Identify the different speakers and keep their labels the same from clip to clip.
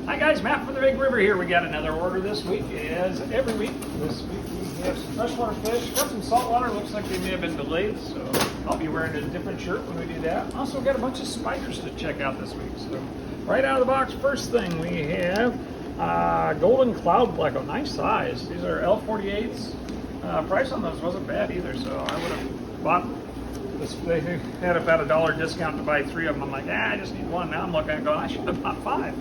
Speaker 1: Hi guys, Matt from the Big River here. We got another order this week, as every week. This week we have some freshwater fish, got some saltwater. Looks like they may have been delayed, so I'll be wearing a different shirt when we do that. Also got a bunch of spiders to check out this week. So right out of the box, first thing we have golden cloud pleco, nice size. These are L48s. Price on those wasn't bad either, so I would have bought this. They had about $1 discount to buy 3 of them. I'm like, I just need one. Now I'm looking and going, I should have bought 5.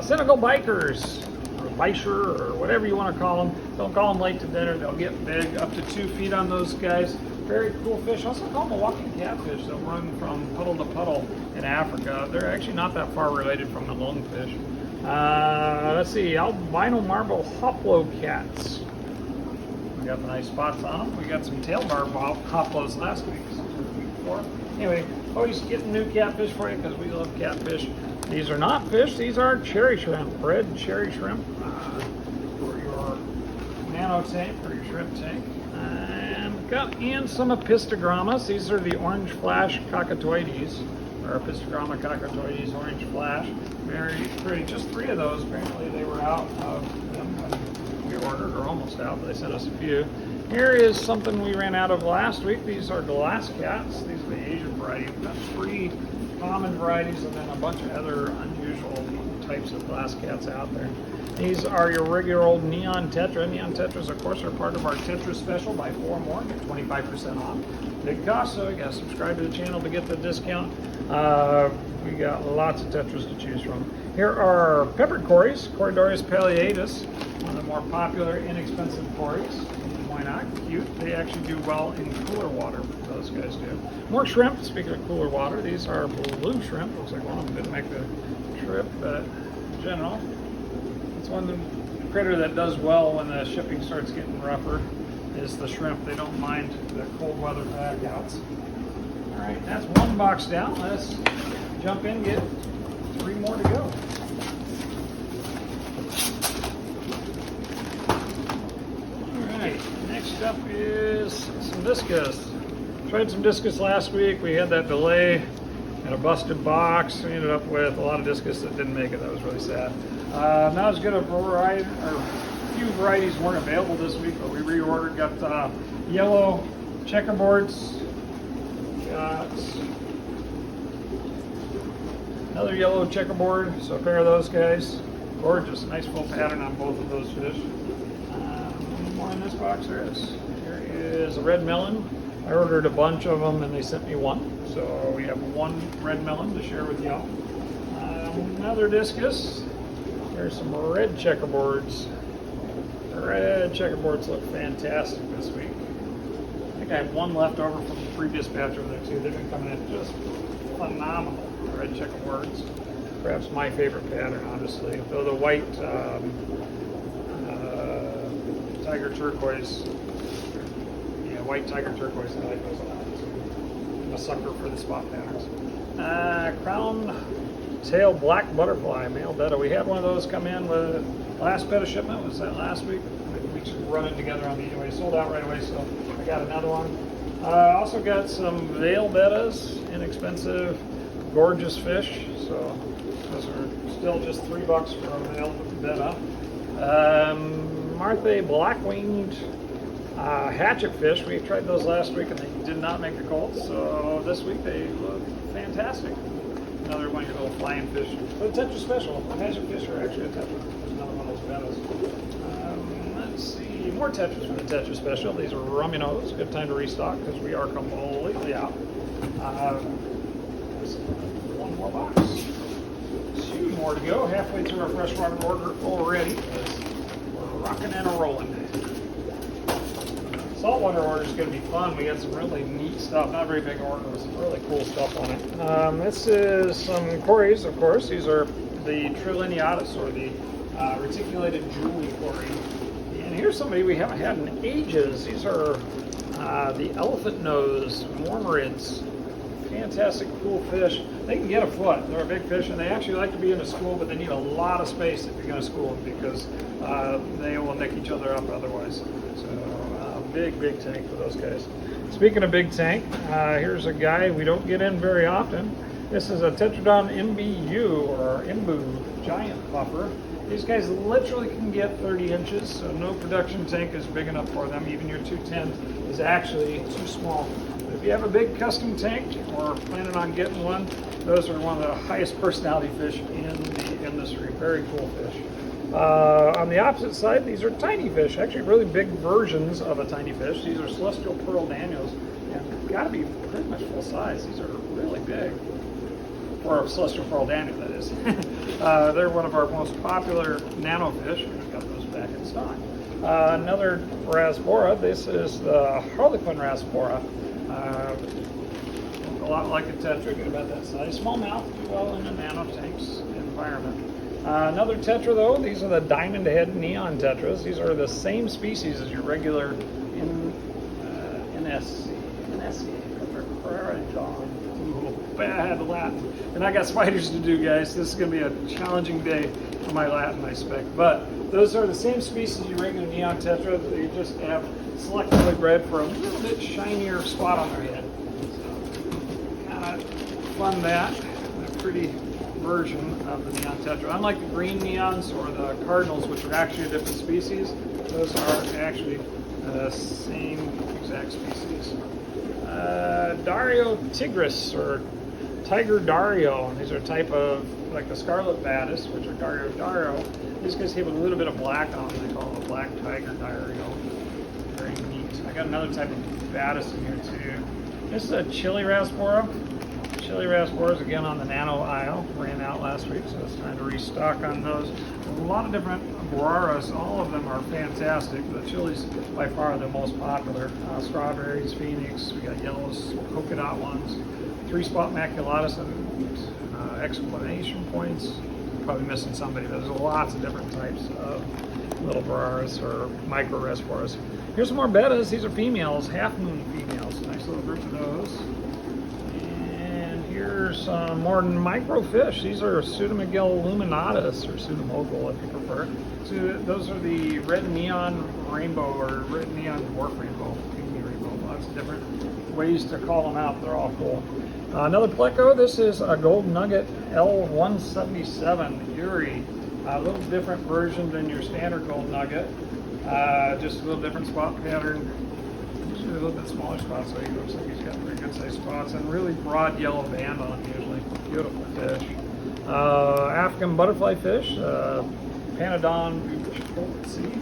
Speaker 1: Senegal bikers, or bicher, or whatever you want to call them. Don't call them late to dinner. They'll get big, up to 2 feet on those guys. Very cool fish. Also call them a walking catfish. They'll run from puddle to puddle in Africa. They're actually not that far related from the lungfish. Let's see, albino marble hoplo cats. We got the nice spots on them. We got some tail barb hoplos last week, so the week before. Anyway, always getting new catfish for you because we love catfish. These are not fish, these are cherry shrimp, bred cherry shrimp for your nano tank or your shrimp tank. And got in some epistogrammas. These are the orange flash cockatoides, or epistogramma cockatoides orange flash. Very pretty, just 3 of those. Apparently they were out of them when we ordered, or almost out, but they sent us a few. Here is something we ran out of last week. These are glass cats. These are the Asian variety. We've got 3 common varieties and then a bunch of other unusual types of glass cats out there. These are your regular old neon tetra. Neon tetras, of course, are part of our tetra special. Buy 4 more, get 25% off. Big cost, so you gotta subscribe to the channel to get the discount. We got lots of tetras to choose from. Here are peppered corys, Corydoras palliatus, one of the more popular, inexpensive corys. Why not? Cute. They actually do well in cooler water. Those guys do. More shrimp. Speaking of cooler water, these are blue shrimp. Looks like one of them didn't make the trip, but in general, it's one of the critter that does well when the shipping starts getting rougher. Is the shrimp. They don't mind the cold weather blackouts. All right, that's 1 box down. Let's jump in and get 3 more to go. Next up is some discus. Tried some discus last week. We had that delay and a busted box. We ended up with a lot of discus that didn't make it. That was really sad. Not as good a variety, or a few varieties weren't available this week, but we reordered. Got yellow checkerboards. Got another yellow checkerboard. So a pair of those guys. Gorgeous, nice full pattern on both of those fish. In this box there is a red melon. I ordered a bunch of them and they sent me 1, so we have 1 red melon to share with y'all. Another discus. There's some red checkerboards. The red checkerboards look fantastic this week. I think I have 1 left over from the previous batch over there too. They've been coming in just phenomenal. The red checkerboards, perhaps my favorite pattern, honestly. Though the white tiger turquoise, yeah, white tiger turquoise, I like those a lot. I'm a sucker for the spot patterns. Crown tail black butterfly, male betta. We had one of those come in with last betta shipment. Was that last week? We should run it together on the anyway. Sold out right away, so I got another one. Also got some veil bettas, inexpensive, gorgeous fish. So those are still just $3 for a veil betta. Martha black-winged hatchet fish. We tried those last week and they did not make the Colts, so this week they look fantastic. Another one of your little flying fish. But a tetra special. Hatchet fish are actually a tetra. There's another one of those bettas. Let's see, more tetras for the tetra special. These are rummy nose. Good time to restock because we are completely out. 1 more box. 2 more to go. Halfway through our freshwater order already. Rocking and a rolling. Saltwater order is going to be fun. We got some really neat stuff. Not very big order, but some really cool stuff on it. This is some corys, of course. These are the trilineatus, or the reticulated jewelry cory. And here's somebody we haven't had in ages. These are the elephant nose mormyrids. Fantastic, cool fish. They can get a foot. They're a big fish, and they actually like to be in a school, but they need a lot of space if you're going to school them because they will nick each other up otherwise. So big tank for those guys. Speaking of big tank, here's a guy we don't get in very often. This is a Tetradon MBU or Imbu giant puffer. These guys literally can get 30 inches, so no production tank is big enough for them. Even your 210 is actually too small. But if you have a big custom tank or planning on getting one, those are one of the highest personality fish in the industry. Very cool fish. On the opposite side, these are tiny fish, actually really big versions of a tiny fish. These are celestial pearl danios, and got to be pretty much full size. These are really big. Or celestial pearl daniel, that is. They're one of our most popular nano fish. We've got those back in stock. Another rasbora. This is the harlequin rasbora. A lot like a tetra, get about that size. Small mouth, do well in a nano tank's environment. Another tetra though, these are the diamond head neon tetras. These are the same species as your regular NSC. Bad Latin. And I got spiders to do, guys. This is going to be a challenging day for my Latin, I expect. But those are the same species as your regular neon tetra. They just have selectively bred for a little bit shinier spot on their head. So, kind of fun that. A pretty version of the neon tetra. Unlike the green neons or the cardinals, which are actually a different species, those are actually the same exact species. Dario tigris or tiger dario, and these are a type of like the scarlet batis, which are dario. These guys have a little bit of black on them. They call them a black tiger dario. Very neat. I got another type of batis in here too. This is a chili rasbora. Chili rasboras again on the nano aisle. Ran out last week, so it's time to restock on those. A lot of different boraras. All of them are fantastic. The chilies by far are the most popular. Strawberries, phoenix. We got yellows, polka dot ones. 3-spot maculatus and exclamation points. Probably missing somebody. There's lots of different types of little boraras or micro rasboras. Here's some more bettas. These are females, half moon females. Nice little group of those. Here's some more microfish. These are Pseudomugil luminatus or Pseudomogul if you prefer. So those are the red neon rainbow or red neon dwarf rainbow, pygmy rainbow. Lots of different ways to call them out. They're all cool. Another pleco. This is a gold nugget L177 Uri. A little different version than your standard gold nugget. Just a little different spot pattern. A little bit smaller spots, so he looks like he's got pretty good sized spots and really broad yellow band on him usually. Beautiful fish. African butterfly fish, Panodon, let's see if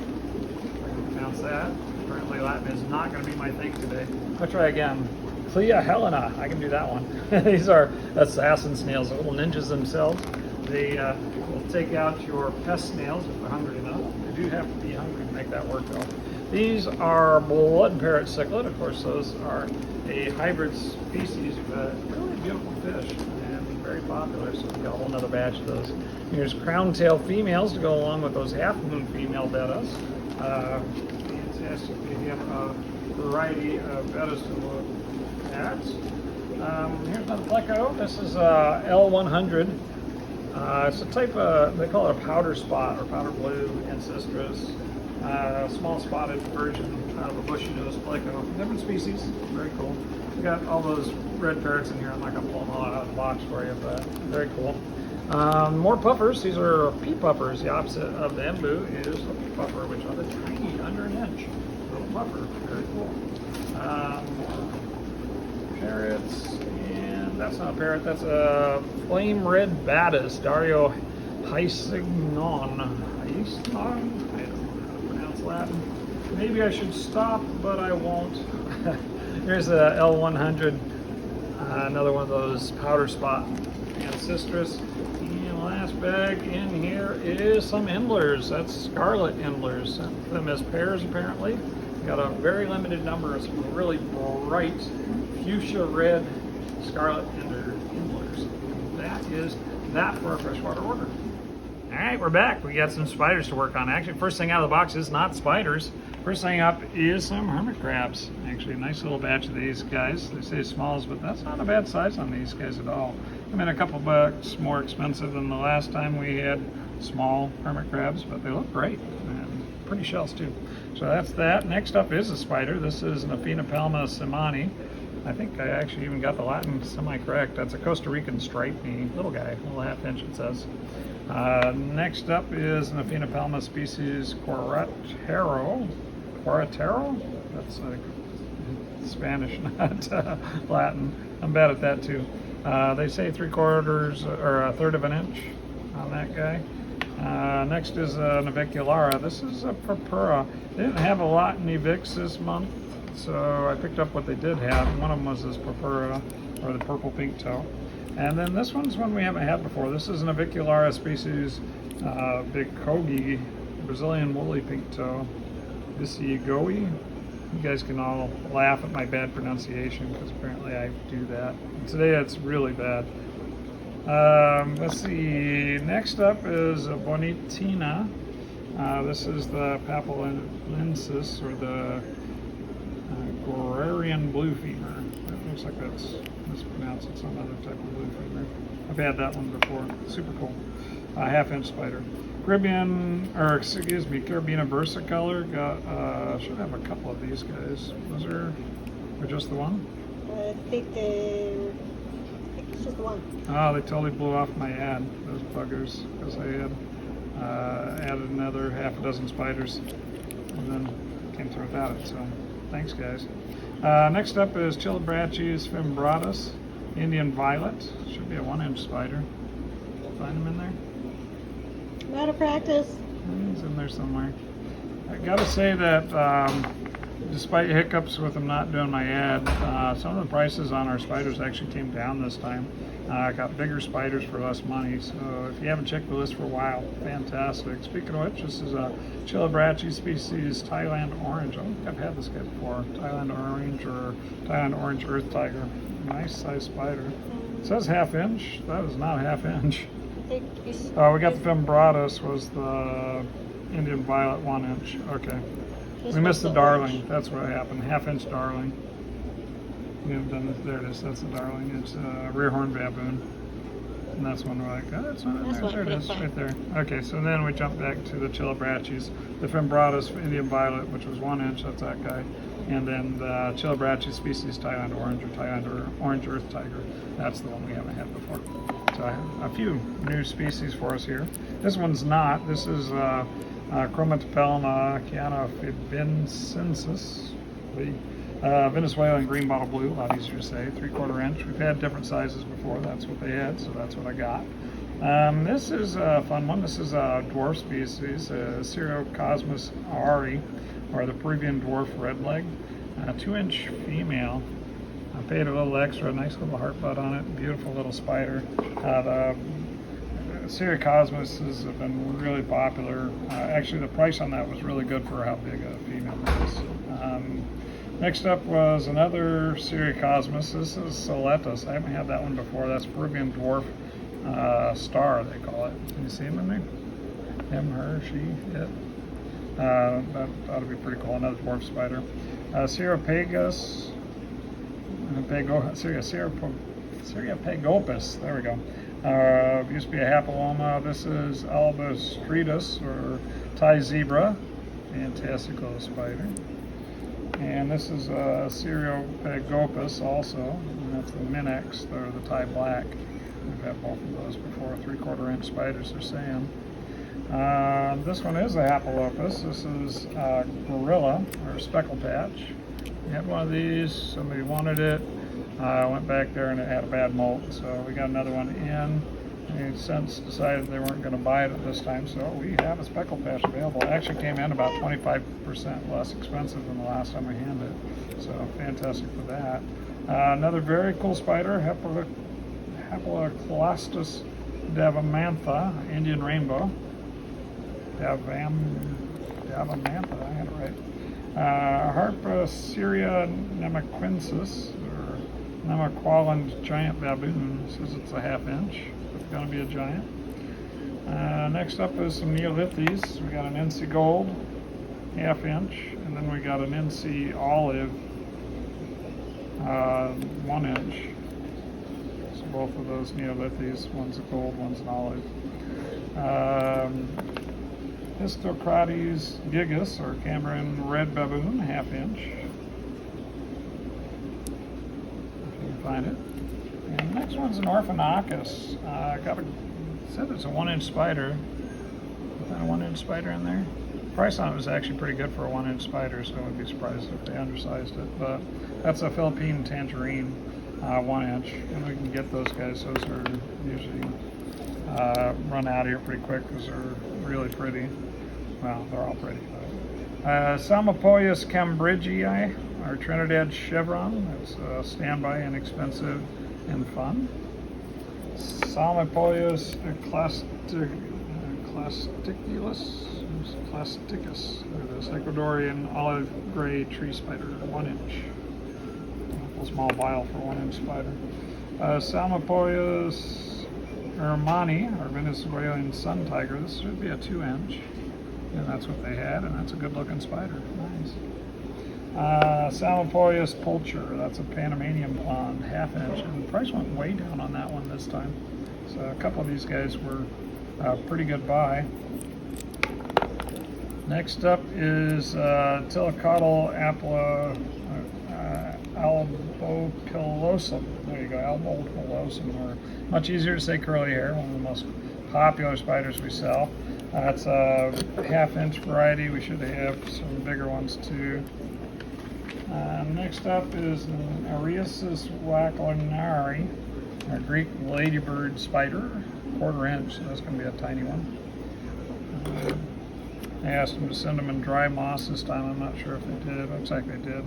Speaker 1: I can pronounce that. Apparently Latin is not going to be my thing today. I'll try again. Clea Helena, I can do that one. These are assassin snails, little ninjas themselves. They will take out your pest snails if they're hungry enough. They do have to be hungry to make that work though. These are blood parrot cichlid. Of course, those are a hybrid species, but really beautiful fish and very popular. So we've got a whole nother batch of those. Here's crown tail females to go along with those half moon female bettas. Fantastic. We have a variety of bettas to look at. Here's another pleco. This is L100. It's a type of, they call it a powder spot or powder blue ancestris. Small spotted version of a bushy nose pleco. Different species, very cool. We got all those red parrots in here. I'm not going to pull them all out of the box for you, but very cool. More puffers. These are pea puffers. The opposite of the embu is a pea puffer, which are the tiny, under an inch little puffer. Very cool. Parrots, and that's not a parrot. That's a flame red batis, Dario Hysignon. Latin. Maybe I should stop, but I won't. Here's a L100, another one of those powder spot ancestris. And last bag in here is some endlers. That's scarlet endlers. Sent them as pairs apparently. Got a very limited number of some really bright fuchsia red scarlet endlers. That is that for a freshwater order. All right, we're back. We got some spiders to work on. Actually, first thing out of the box is not spiders. First thing up is some hermit crabs. Actually, a nice little batch of these guys. They say smalls, but that's not a bad size on these guys at all. I mean, a couple bucks more expensive than the last time we had small hermit crabs, but they look great. And pretty shells too. So that's that. Next up is a spider. This is an Aphenopelma semani. I think I actually even got the Latin semi-correct. That's a Costa Rican striped knee, little guy, little half-inch it says. Next up is an Aphenopelma species Quaratero. That's Spanish, not Latin. I'm bad at that too. They say 3/4 or 1/3 of an inch on that guy. Next is a naviculara. This is a purpura. They didn't have a lot in Evix this month, so I picked up what they did have. One of them was this purpura, or the purple pink toe. And then this one's one we haven't had before. This is an naviculara species, big kogi, Brazilian woolly pink toe. Visigoe. You guys can all laugh at my bad pronunciation because apparently I do that. And today it's really bad. Let's see. Next up is a Bonitina. This is the papalensis, or the Gorarian blue femur. It looks like that's mispronounced. It's some other type of blue femur. I've had that one before. Super cool. Half-inch spider. Caribbean versicolor. Got should have a couple of these guys. Was there, or just the one?
Speaker 2: I think it's just the one.
Speaker 1: Oh, they totally blew off my ad, those buggers, because I had added another half a dozen spiders and then came through without it. So thanks, guys. Next up is Chilobrachys fimbratus, Indian violet. Should be a 1-inch spider. Find him in there?
Speaker 2: Out of practice.
Speaker 1: He's in there somewhere. I gotta say that despite hiccups with them not doing my ad, some of the prices on our spiders actually came down this time. I got bigger spiders for less money, so if you haven't checked the list for a while, fantastic. Speaking of which, this is a Chilobrachys species Thailand orange. I don't think I've had this guy before. Thailand orange, or Thailand orange earth tiger. Nice size spider. It says 1/2 inch. That is not 1/2 inch. We got the fimbratus, was the Indian violet 1-inch. Okay. We missed the darling. That's what happened. 1/2-inch darling. We haven't done it. There it is. That's the darling. It's a rear horn baboon. And that's one we're like, oh, that's not in there. There it is, right there. Okay, so then we jump back to the Chilobrachys. The fimbratus Indian violet, which was 1-inch. That's that guy. And then the Chilobrachys species Thailand orange, or Thailand orange earth tiger. That's the one we haven't had before. So I have a few new species for us here. This one's not. This is Chromatopelma cianofibensis, Venezuelan green bottle blue, a lot easier to say, 3/4 inch. We've had different sizes before. That's what they had, so that's what I got. This is a fun one. This is a dwarf species, Cyrocosmus ari, or the Peruvian dwarf redleg, 2-inch female. I paid a little extra, nice little heart bud on it, beautiful little spider. The Cyrocosmus have been really popular. Actually, the price on that was really good for how big a female it is. Next up was another Cyrocosmus. This is Soletus. I haven't had that one before. That's Peruvian dwarf star, they call it. Can you see him in there? Him, her, she, it. That ought to be pretty cool. Another dwarf spider. Cyriopagos. Cyriopagopus. There we go. Used to be a Hapaloma. This is Albostridus, or Thai zebra. Fantastic little spider. And this is Cyriopagopus also. And that's the Minex, or the Thai black. We've had both of those before. 3/4 inch spiders, they're saying. This one is a Hapalopus. This is Gorilla, or Speckle Patch. We had one of these, somebody wanted it. I went back there and it had a bad molt, so we got another one in. And since decided they weren't going to buy it at this time, so we have a Speckle Patch available. It actually came in about 25% less expensive than the last time we handed it, so fantastic for that. Another very cool spider, Hapaloclastus davamantha, Indian rainbow. Davamantha, I had it right. Harpaceria nemaquensis, or nemaqualand giant baboon. Says it's a 1/2 inch. It's going to be a giant. Next up is some Neolithes. We got an NC gold, 1/2 inch, and then we got an NC olive, 1 inch. So both of those Neolithes, one's a gold, one's an olive. Histocrates gigas, or Cameroon red baboon, 1/2 inch. find it. And the next one's an Orphanocus. Said it's a 1-inch spider. Is that a 1-inch spider in there? The price on it was actually pretty good for a 1-inch spider, so I wouldn't be surprised if they undersized it. But that's a Philippine tangerine, 1-inch, and we can get those guys. Those are usually run out of here pretty quick because they're really pretty. Well, they're all pretty. Salmopoeus cambridgei, our Trinidad chevron. That's standby, inexpensive, and fun. Salmopoeus clasticus. There it is. Ecuadorian olive gray tree spider, 1-inch. A small vial for 1-inch spider. Salmopoeus hermani, our Venezuelan sun tiger. This should be a 2-inch. And that's what they had, and that's a good looking spider. Nice. Salmopoeus pulcher, that's a Panamanian pond, 1/2 inch. And the price went way down on that one this time. So a couple of these guys were pretty good buy. Next up is Tillicotyle albopilosum. There you go, albopilosum, or much easier to say curly hair, one of the most popular spiders we sell. It's a 1/2-inch variety. We should have some bigger ones too. Next up is an Ariasis wackelinari, a Greek ladybird spider, 1/4 inch. So that's going to be a tiny one. I asked them to send them in dry moss this time. I'm not sure if they did. Looks like they did.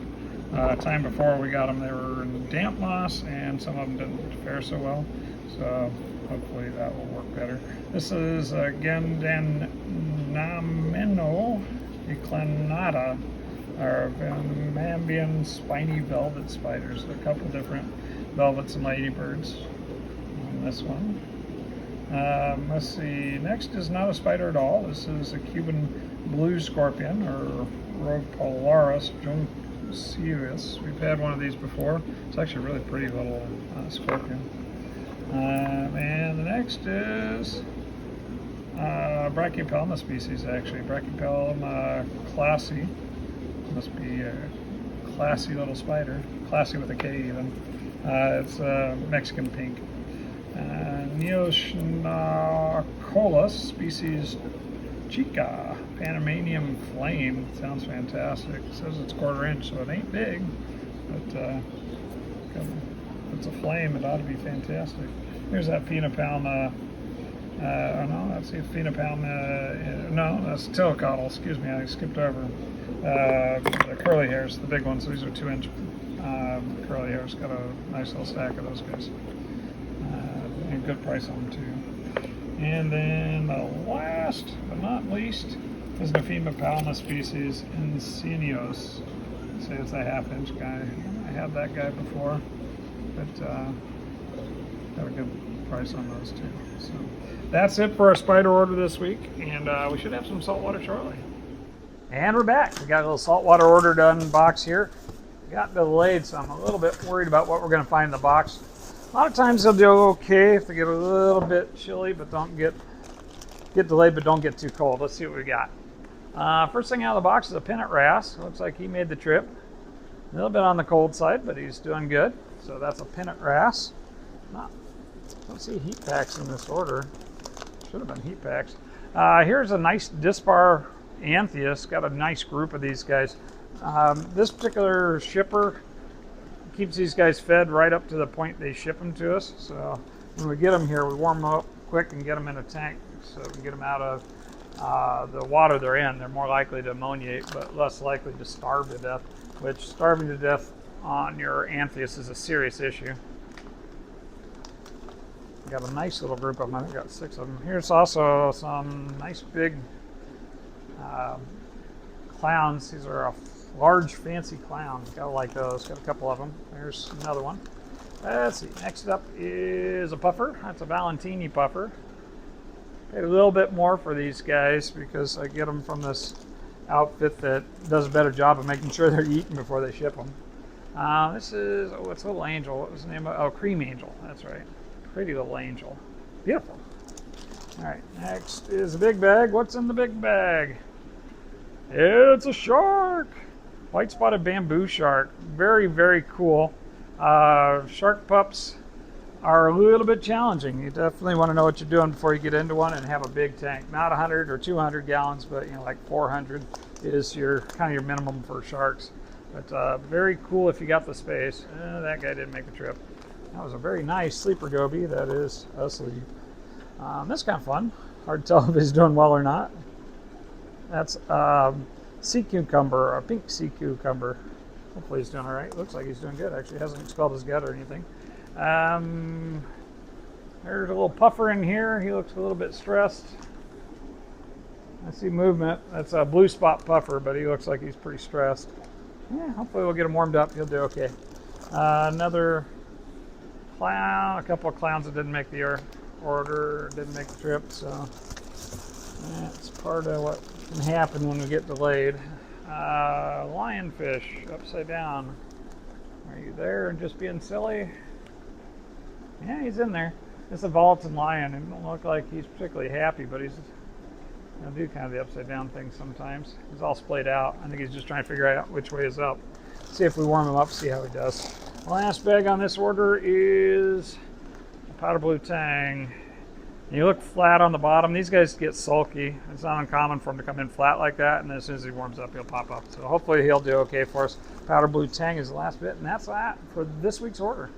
Speaker 1: Time before we got them, they were in damp moss, and some of them didn't fare so well. So hopefully that will work better. This is again nano eclinata, or Mambian spiny velvet spiders. A couple different velvets and ladybirds on this one. Let's see, next is not a spider at all. This is a Cuban blue scorpion, or Reptiles junceus. We've had one of these before. It's actually a really pretty little scorpion. And the next is Brachypelma species, actually. Brachypelma classy. Must be a classy little spider. Classy with a K even. It's Mexican pink. Neoschnacolas species chica, Panamanian flame. Sounds fantastic. It says it's 1/4 inch, so it ain't big, but if it's a flame, it ought to be fantastic. Here's that Phenopalma. No, that's the Phenopalma. No, that's Tillicotyle. Excuse me, I skipped over. The curly hairs, the big ones. These are 2-inch curly hairs. Got a nice little stack of those guys. And good price on them too. And then the last but not least is the Phenopalma species Encinios. Say it's a 1/2-inch guy. I had that guy before, but got a good price on those too. So that's it for our spider order this week, and we should have some saltwater shortly. And we're back. We got a little saltwater order done box here. Got delayed, so I'm a little bit worried about what we're going to find in the box. A lot of times they'll do okay if they get a little bit chilly, but don't get delayed, but don't get too cold. Let's see what we got. First thing out of the box is a pennant wrasse. Looks like he made the trip. A little bit on the cold side, but he's doing good. So that's a pennant wrasse. Don't see heat packs in this order. Should have been heat packs. Here's a nice dispar anthias. Got a nice group of these guys. This particular shipper keeps these guys fed right up to the point they ship them to us. So when we get them here, we warm them up quick and get them in a tank so we can get them out of the water they're in. They're more likely to ammoniate, but less likely to starve to death, which starving to death on your anthias is a serious issue. Got a nice little group of them. I've got 6 of them. Here's also some nice big clowns. These are a large fancy clown. Gotta like those. Got a couple of them. There's another one. Let's see. Next up is a puffer. That's a Valentini puffer. Paid a little bit more for these guys because I get them from this outfit that does a better job of making sure they're eaten before they ship them. This is, it's a little angel. What was the name of it? Oh, cream angel. That's right. Pretty little angel. Beautiful. All right. Next is a big bag. What's in the big bag? It's a shark. White spotted bamboo shark. Very, very cool. Shark pups are a little bit challenging. You definitely want to know what you're doing before you get into one and have a big tank. Not 100 or 200 gallons, but like 400 is your kind of your minimum for sharks. But very cool if you got the space. That guy didn't make the trip. That was a very nice sleeper goby that is asleep. That's kind of fun. Hard to tell if he's doing well or not. That's sea cucumber, a pink sea cucumber. Hopefully he's doing all right. Looks like he's doing good. Actually, hasn't expelled his gut or anything. There's a little puffer in here. He looks a little bit stressed. I see movement. That's a blue spot puffer, but he looks like he's pretty stressed. Yeah, hopefully we'll get him warmed up. He'll do okay. Another clown, a couple of clowns that didn't make the order, didn't make the trip, so that's part of what can happen when we get delayed. Lionfish, upside down. Are you there and just being silly? Yeah, he's in there. It's a Vulcan lion. It don't look like he's particularly happy, but he's gonna do kind of the upside down thing sometimes. He's all splayed out. I think he's just trying to figure out which way is up. See if we warm him up, see how he does. The last bag on this order is a powder blue tang. And you look flat on the bottom. These guys get sulky. It's not uncommon for him to come in flat like that, and then as soon as he warms up, he'll pop up. So hopefully he'll do okay for us. Powder blue tang is the last bit, and that's that for this week's order.